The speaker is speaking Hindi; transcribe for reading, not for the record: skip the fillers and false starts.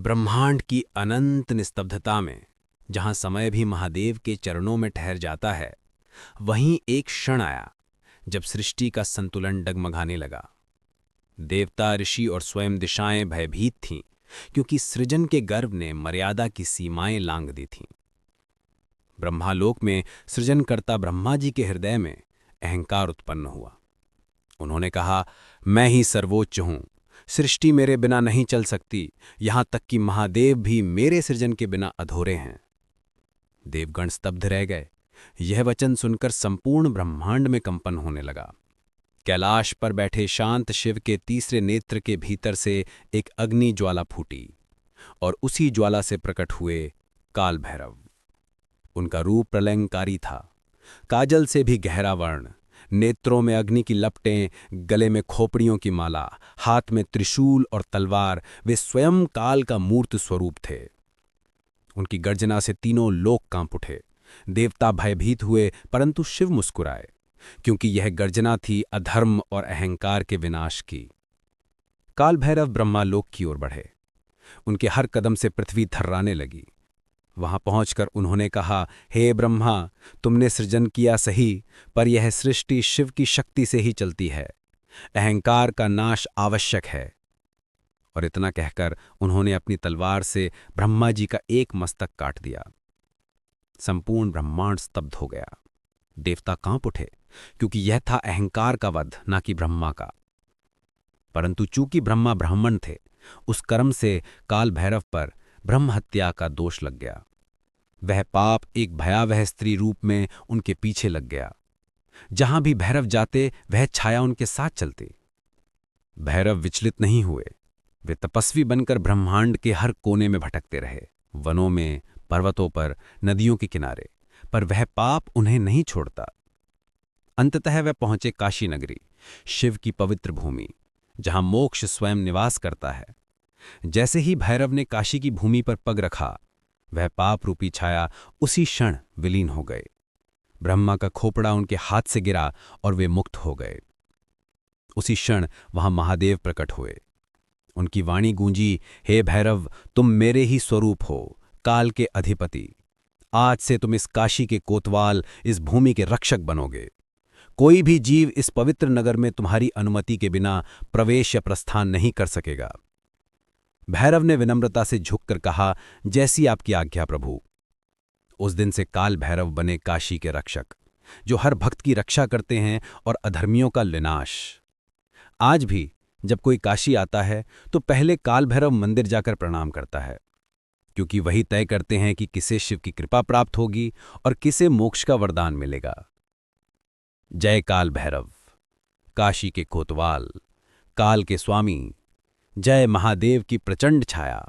ब्रह्मांड की अनंत निस्तब्धता में जहां समय भी महादेव के चरणों में ठहर जाता है, वहीं एक क्षण आया जब सृष्टि का संतुलन डगमगाने लगा। देवता, ऋषि और स्वयं दिशाएं भयभीत थीं, क्योंकि सृजन के गर्व ने मर्यादा की सीमाएं लांघ दी थीं। ब्रह्मालोक में सृजनकर्ता ब्रह्मा जी के हृदय में अहंकार उत्पन्न हुआ। उन्होंने कहा, मैं ही सर्वोच्च हूं, सृष्टि मेरे बिना नहीं चल सकती, यहां तक कि महादेव भी मेरे सृजन के बिना अधूरे हैं। देवगण स्तब्ध रह गए। यह वचन सुनकर संपूर्ण ब्रह्मांड में कंपन होने लगा। कैलाश पर बैठे शांत शिव के तीसरे नेत्र के भीतर से एक अग्नि ज्वाला फूटी और उसी ज्वाला से प्रकट हुए काल भैरव। उनका रूप प्रलयंकारी था। काजल से भी गहरा वर्ण, नेत्रों में अग्नि की लपटें, गले में खोपड़ियों की माला, हाथ में त्रिशूल और तलवार, वे स्वयं काल का मूर्त स्वरूप थे। उनकी गर्जना से तीनों लोक कांप उठे। देवता भयभीत हुए, परंतु शिव मुस्कुराए, क्योंकि यह गर्जना थी अधर्म और अहंकार के विनाश की। काल भैरव ब्रह्मालोक की ओर बढ़े। उनके हर कदम से पृथ्वी थर्राने लगी। वहां पहुंचकर उन्होंने कहा, हे ब्रह्मा, तुमने सृजन किया सही, पर यह सृष्टि शिव की शक्ति से ही चलती है। अहंकार का नाश आवश्यक है। और इतना कहकर उन्होंने अपनी तलवार से ब्रह्मा जी का एक मस्तक काट दिया। संपूर्ण ब्रह्मांड स्तब्ध हो गया। देवता कांप उठे, क्योंकि यह था अहंकार का वध, ना कि ब्रह्मा का। परंतु चूंकि ब्रह्मा ब्राह्मण थे, उस कर्म से काल भैरव पर ब्रह्म हत्या का दोष लग गया। वह पाप एक भयावह स्त्री रूप में उनके पीछे लग गया। जहां भी भैरव जाते, वह छाया उनके साथ चलती। भैरव विचलित नहीं हुए। वे तपस्वी बनकर ब्रह्मांड के हर कोने में भटकते रहे, वनों में, पर्वतों पर, नदियों के किनारे, पर वह पाप उन्हें नहीं छोड़ता। अंततः वह पहुंचे काशी नगरी, शिव की पवित्र भूमि, जहां मोक्ष स्वयं निवास करता है। जैसे ही भैरव ने काशी की भूमि पर पग रखा, वह पाप रूपी छाया उसी क्षण विलीन हो गए। ब्रह्मा का खोपड़ा उनके हाथ से गिरा और वे मुक्त हो गए। उसी क्षण वहां महादेव प्रकट हुए। उनकी वाणी गूंजी, हे भैरव, तुम मेरे ही स्वरूप हो, काल के अधिपति। आज से तुम इस काशी के कोतवाल, इस भूमि के रक्षक बनोगे। कोई भी जीव इस पवित्र नगर में तुम्हारी अनुमति के बिना प्रवेश या प्रस्थान नहीं कर सकेगा। भैरव ने विनम्रता से झुककर कहा, जैसी आपकी आज्ञा प्रभु। उस दिन से काल भैरव बने काशी के रक्षक, जो हर भक्त की रक्षा करते हैं और अधर्मियों का विनाश। आज भी जब कोई काशी आता है तो पहले काल भैरव मंदिर जाकर प्रणाम करता है, क्योंकि वही तय करते हैं कि किसे शिव की कृपा प्राप्त होगी और किसे मोक्ष का वरदान मिलेगा। जय काल भैरव, काशी के कोतवाल, काल के स्वामी। जय महादेव की प्रचंड छाया।